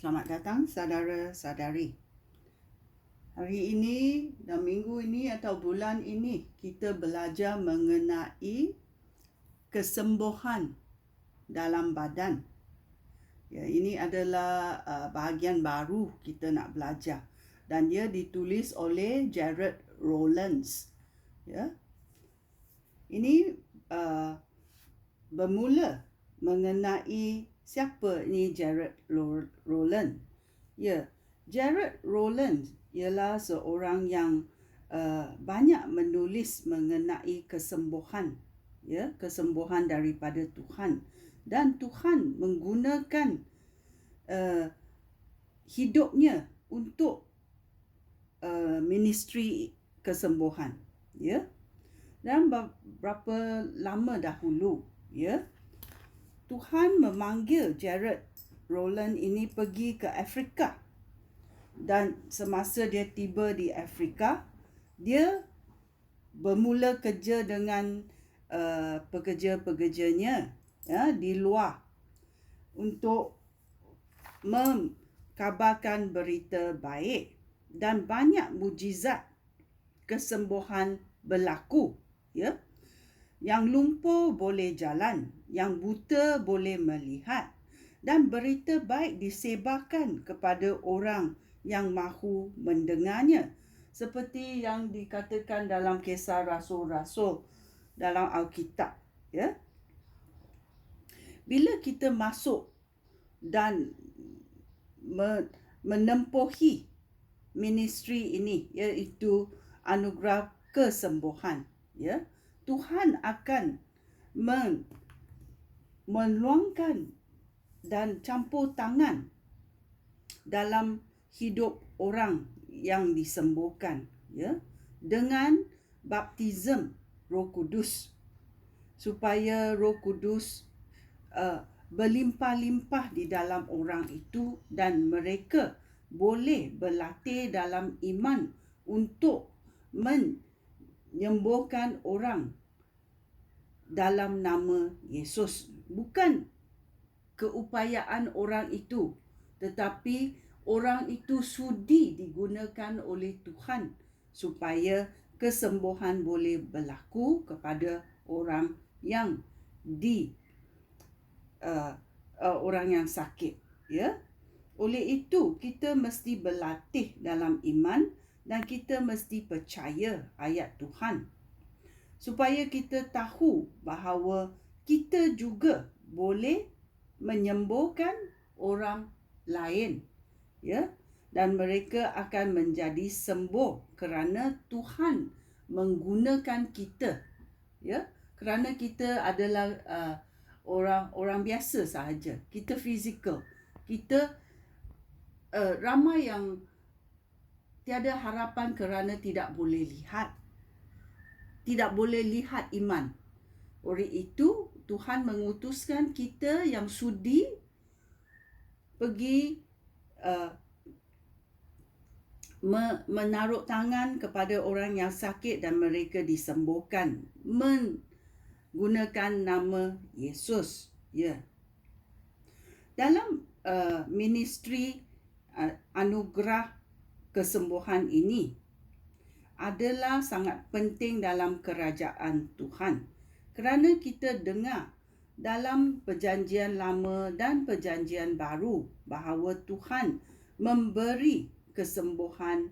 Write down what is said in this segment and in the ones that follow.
Selamat datang saudara-saudari. Hari ini dan minggu ini atau bulan ini kita belajar mengenai kesembuhan dalam badan. Ya, ini adalah bahagian baru kita nak belajar dan dia ditulis oleh Jared Rowlands. Ya. Ini bermula mengenai siapa ni Jared Rowlands. Ya, Jared Rowlands ialah seorang yang banyak menulis mengenai kesembuhan, ya, kesembuhan daripada Tuhan, dan Tuhan menggunakan hidupnya untuk ministry kesembuhan, ya. Dan berapa lama dahulu, ya, Tuhan memanggil Jared Rowlands ini pergi ke Afrika. Dan semasa dia tiba di Afrika, dia bermula kerja dengan pekerja-pekerjanya, ya, di luar untuk mengkabarkan berita baik, dan banyak mujizat kesembuhan berlaku, ya. Yang lumpuh boleh jalan, yang buta boleh melihat, dan berita baik disebarkan kepada orang yang mahu mendengarnya, seperti yang dikatakan dalam Kisah Rasul-Rasul dalam Alkitab, ya. Bila kita masuk dan menempuhi ministry ini, iaitu anugerah kesembuhan, ya, Tuhan akan meluangkan dan campur tangan dalam hidup orang yang disembuhkan, ya, dengan baptism Roh Kudus, supaya Roh Kudus berlimpah-limpah di dalam orang itu, dan mereka boleh berlatih dalam iman untuk menyembuhkan orang dalam nama Yesus. Bukan keupayaan orang itu, tetapi orang itu sudi digunakan oleh Tuhan supaya kesembuhan boleh berlaku kepada orang yang orang yang sakit, ya. Oleh itu kita mesti berlatih dalam iman, dan kita mesti percaya ayat Tuhan supaya kita tahu bahawa kita juga boleh menyembuhkan orang lain, ya, dan mereka akan menjadi sembuh kerana Tuhan menggunakan kita, ya, kerana kita adalah orang biasa sahaja, kita fizikal, kita ramai yang tiada harapan kerana tidak boleh lihat iman. Oleh itu Tuhan mengutuskan kita yang sudi pergi menaruh tangan kepada orang yang sakit dan mereka disembuhkan menggunakan nama Yesus, ya. Dalam ministry anugerah kesembuhan ini adalah sangat penting dalam kerajaan Tuhan, kerana kita dengar dalam perjanjian lama dan perjanjian baru bahawa Tuhan memberi kesembuhan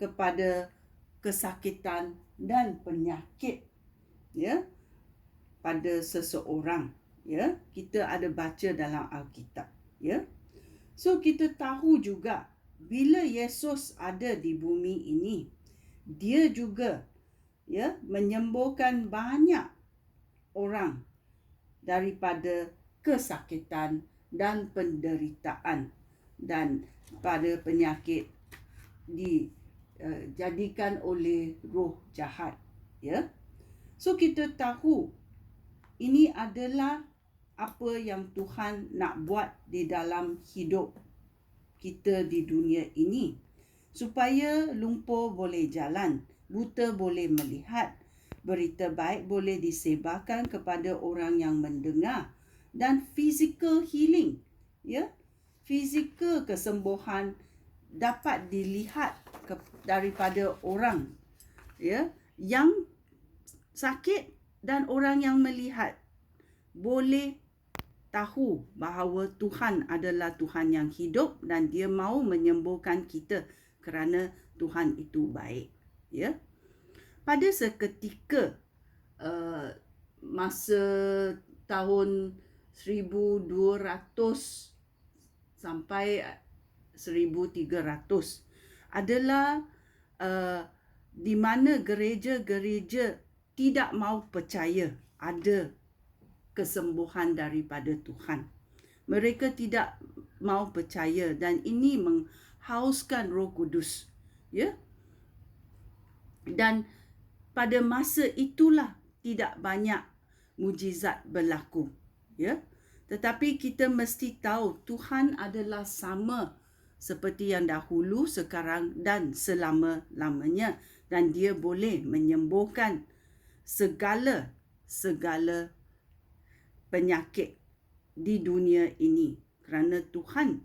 kepada kesakitan dan penyakit, ya, pada seseorang, ya. Kita ada baca dalam Alkitab, ya. So kita tahu juga bila Yesus ada di bumi ini, dia juga, ya, menyembuhkan banyak orang daripada kesakitan dan penderitaan dan pada penyakit dijadikan oleh roh jahat, ya. So kita tahu ini adalah apa yang Tuhan nak buat di dalam hidup kita di dunia ini, supaya lumpuh boleh jalan, buta boleh melihat, berita baik boleh disebarkan kepada orang yang mendengar, dan physical healing, ya, fizikal kesembuhan dapat dilihat daripada orang, ya, yang sakit, dan orang yang melihat boleh tahu bahawa Tuhan adalah Tuhan yang hidup dan dia mahu menyembuhkan kita kerana Tuhan itu baik, ya. Pada seketika masa tahun 1200 sampai 1300 adalah di mana gereja-gereja tidak mahu percaya ada kesembuhan daripada Tuhan. Mereka tidak mahu percaya, dan ini menghauskan Roh Kudus, ya. Dan pada masa itulah tidak banyak mujizat berlaku, ya. Tetapi kita mesti tahu Tuhan adalah sama seperti yang dahulu, sekarang dan selama-lamanya, dan dia boleh menyembuhkan segala penyakit di dunia ini, kerana Tuhan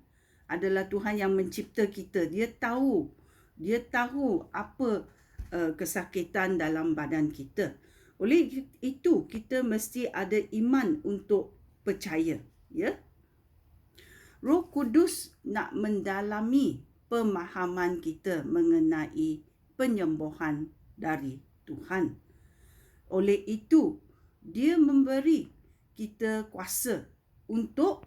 adalah Tuhan yang mencipta kita. Dia tahu apa kesakitan dalam badan kita. Oleh itu kita mesti ada iman untuk percaya, ya. Roh Kudus nak mendalami pemahaman kita mengenai penyembuhan dari Tuhan. Oleh itu, dia memberi kita kuasa untuk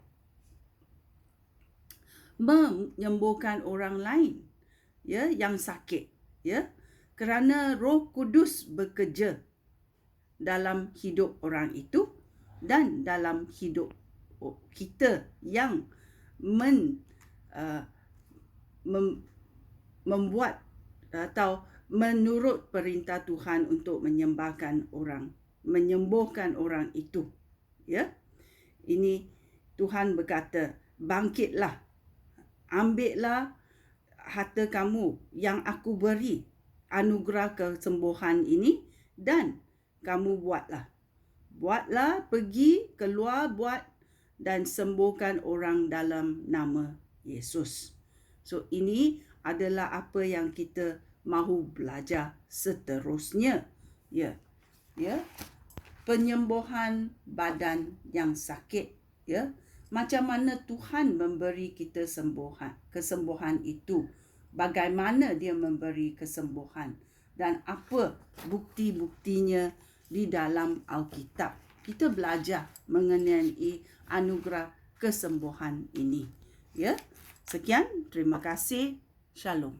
menyembuhkan orang lain, ya, yang sakit, ya. Kerana Roh Kudus bekerja dalam hidup orang itu dan dalam hidup kita yang membuat atau menurut perintah Tuhan untuk menyembuhkan orang itu, ya. Ini Tuhan berkata, bangkitlah, ambillah harta kamu yang aku beri, anugerah kesembuhan ini, dan kamu buatlah, pergi keluar, buat dan sembuhkan orang dalam nama Yesus. So ini adalah apa yang kita mahu belajar seterusnya, ya. Penyembuhan badan yang sakit, ya. Macam mana Tuhan memberi kita kesembuhan itu, bagaimana dia memberi kesembuhan, dan apa bukti-buktinya di dalam Alkitab. Kita belajar mengenai anugerah kesembuhan ini, ya. Sekian, terima kasih. Shalom.